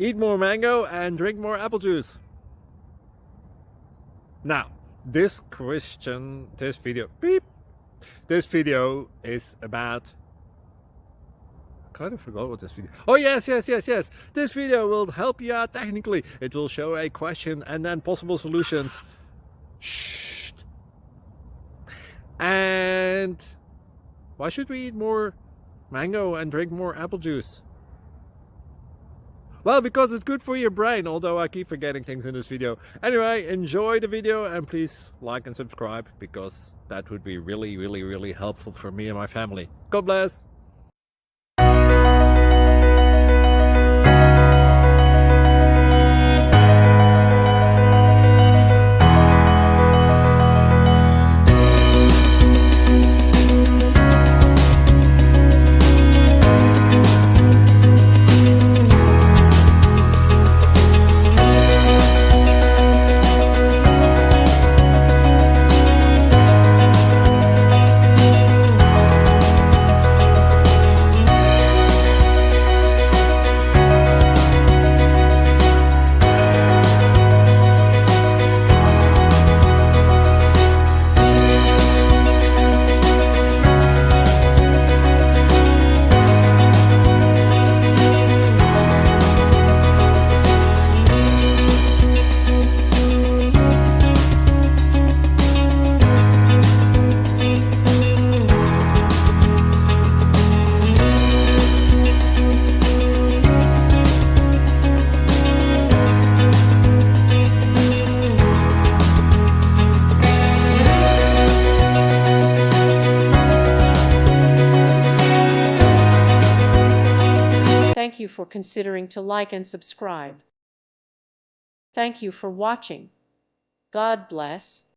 eat more mango and drink more apple juice. Now, this video is about, I kind of forgot what this video. Oh yes. This video will help you out technically. It will show a question and then possible solutions. Shh. And why should we eat more mango and drink more apple juice? Well, because it's good for your brain, although I keep forgetting things in this video. Anyway, enjoy the video and please like and subscribe, because that would be really helpful for me and my family. God bless! Thank you for considering to like and subscribe. Thank you for watching. God bless.